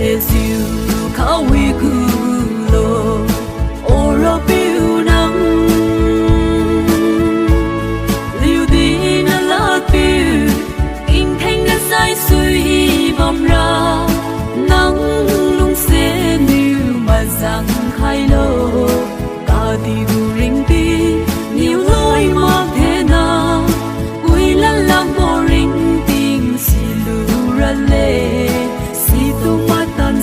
Jesu kawi kulo oro piu nang liu din la piu in theng na sai sui bom ra nang lung se niu ma sang khai lo ka ti gu ring ti niu loi ma the na ui la la mo ring ting si lu ra le si tu ma tan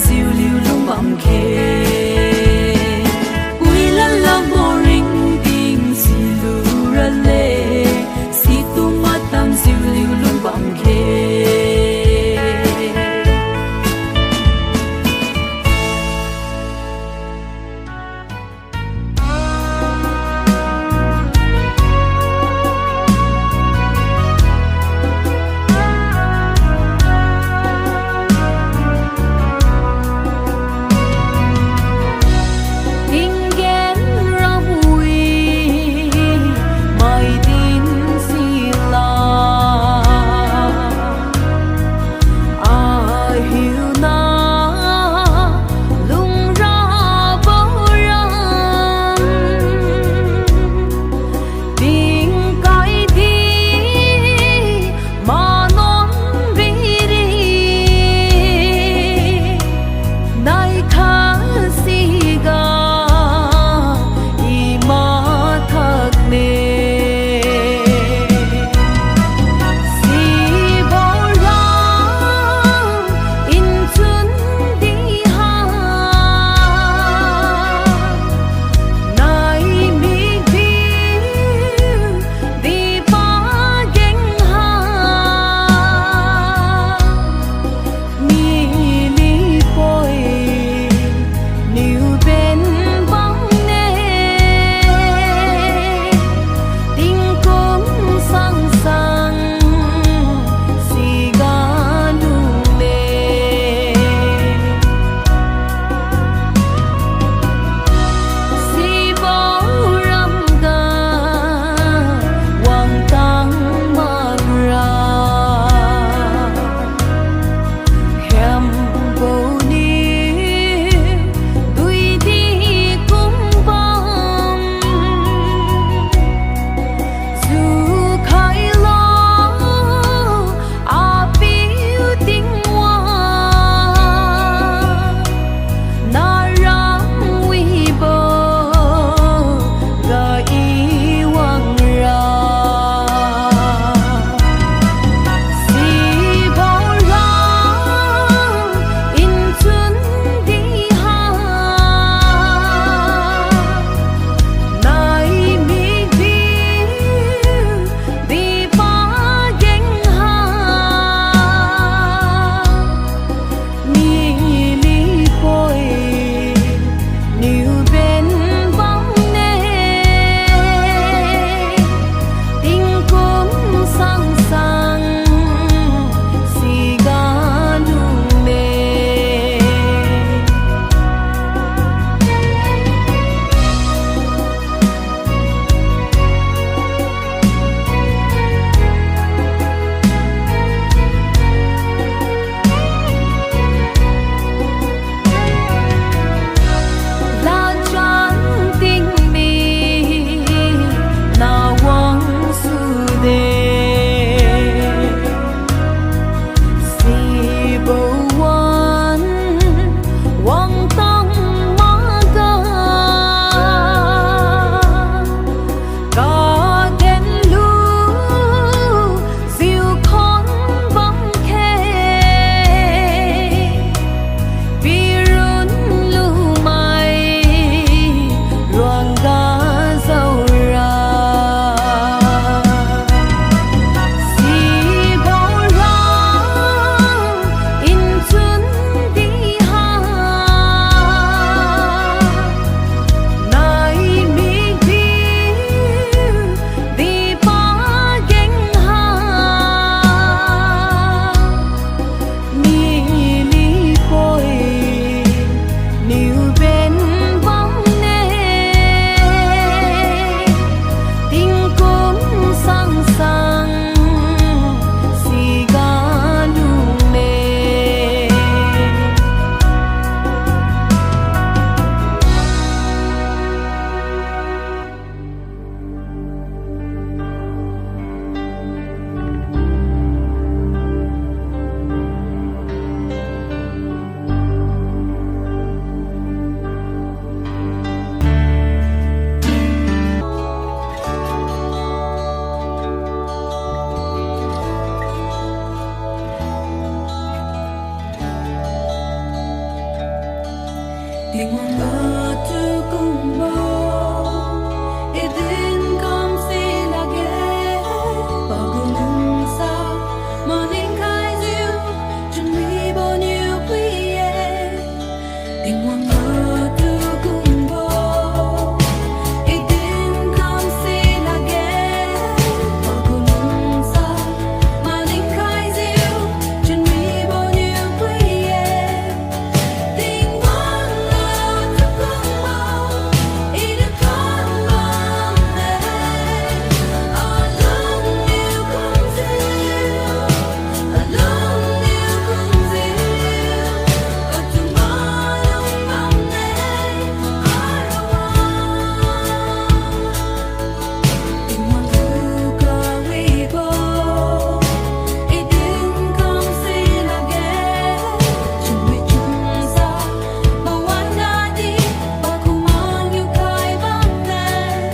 tiếng ngôn ngữ tu cùng bao idin kam si la ge bagun sa morning khai diu chuẩn bị bao nhiêu quý tiếng ngôn ngữ tu cùng bao idin kam si la ge bagun sa morning khai diu chuẩn bị bao nhiêu quý tiếng ngôn ngữ tu cùng bao idin kam này alone yêu cùng diu alone yêu cùng diu ở trong bao lòng bao này tiếng ngôn ngữ có quý báu idin kam si la ge chuẩn bị chung sa bao quan đã đi bao cùng mang yêu khai bao này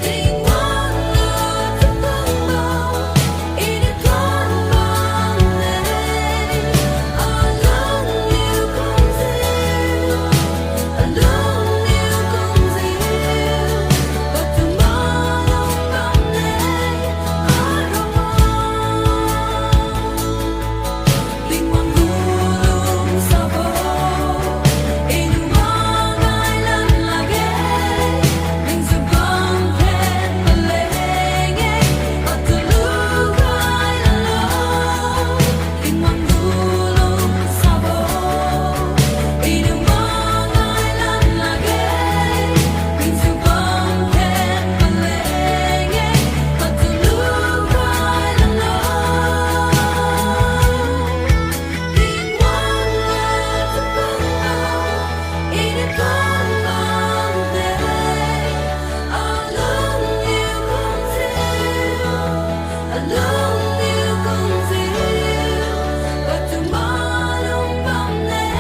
tiếng ngôn ngữ tu cùng bao idin kam này alone yêu cùng diu alone yêu cùng diu ở trong bao lòng bao này tiếng ngôn ngữ luôn sa vô inu mang ai lần là ghé mình dù con thêm mà lệ nghe ở từ lúc ai là lâu tiếng ngôn ngữ luôn sa vô inu mang ai lần là ghé mình dù con thêm mà lệ nghe ở từ lúc ai là lâu tiếng ngôn ngữ tu cùng bao idin kam này alone yêu cùng diu alone yêu cùng diu ở trong bao lòng bao này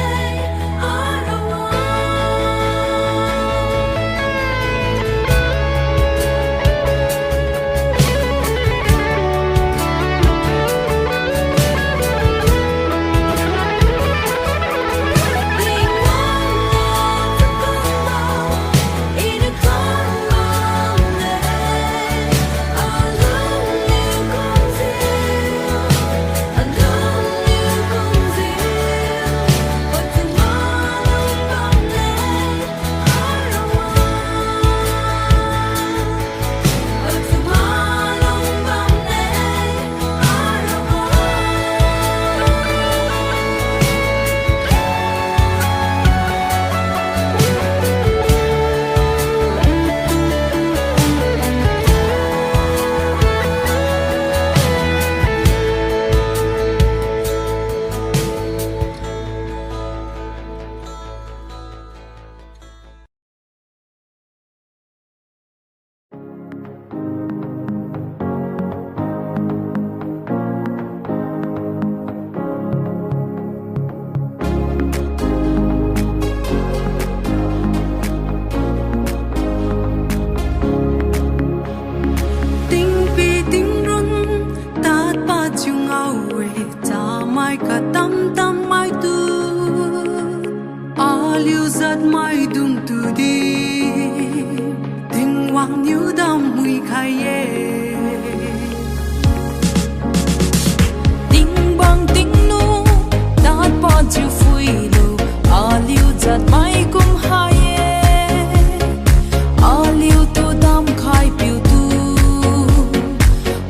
tiếng pi tiếng run ta ba chiu ngao we ta mai cả tâm tâm mai tu a liu giật mai dung tu đi tiếng hoàng nhiêu đam mùi khai ye tiếng bang tiếng nu ta ba chiu phui lu a liu giật mai kum hai ye a liu tu đam khai piu tu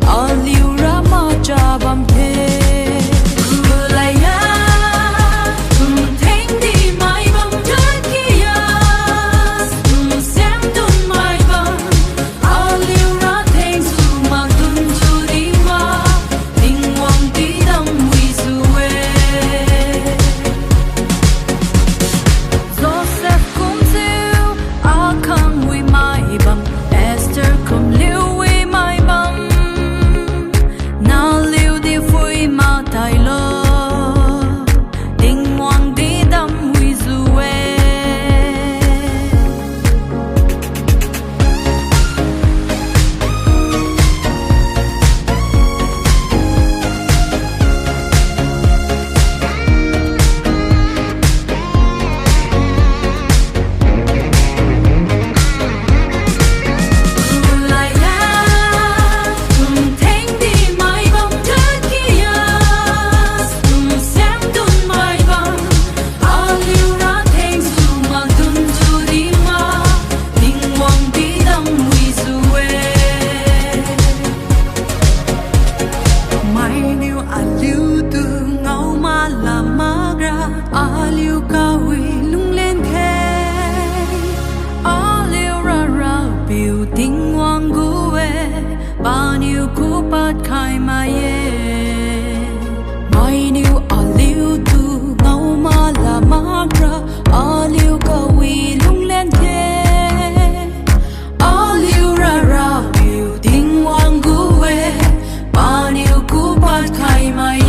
a liu ra ma cha bam the lại ya cùng thánh đi mai bam đất kia xem tuần mai bam a liu ra thánh liu cao huy lung lên khe liu ra ra biểu tình hoàng gue bao nhiêu cú bắt khai mai mai nhiêu liu tu ngâu ma là ma ra liu cao huy lung lên khe liu ra ra biểu tình hoàng gue bao nhiêu cú bắt khai mai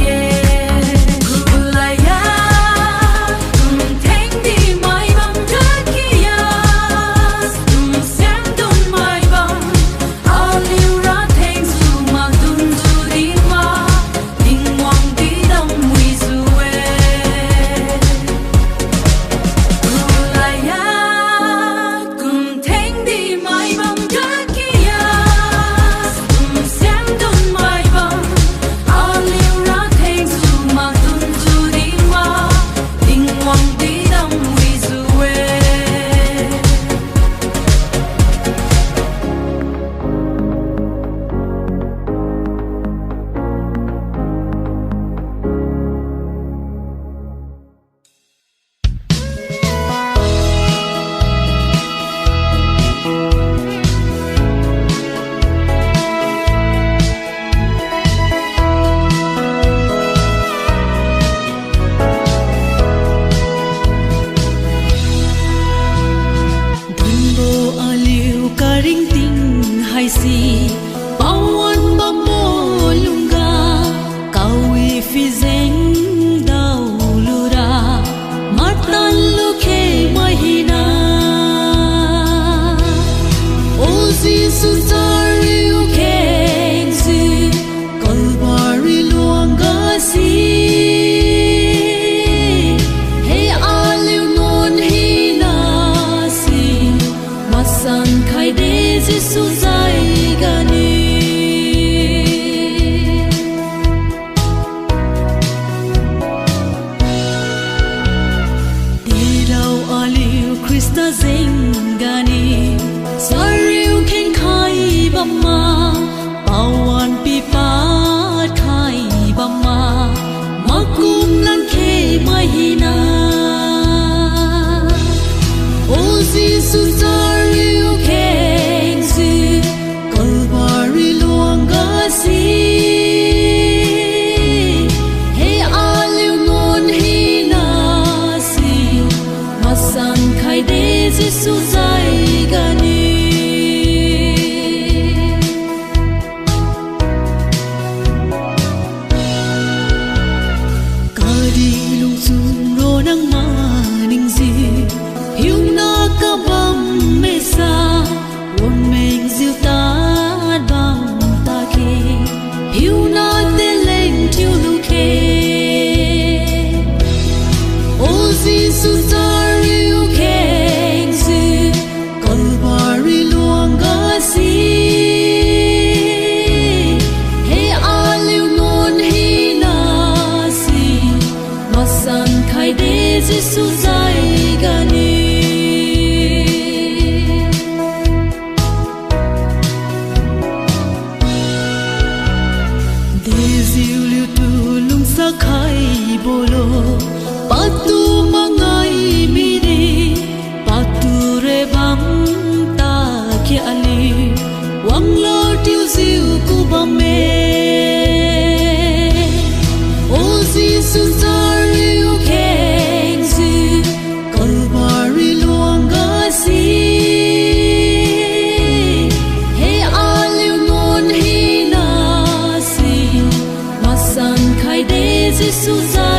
Jesus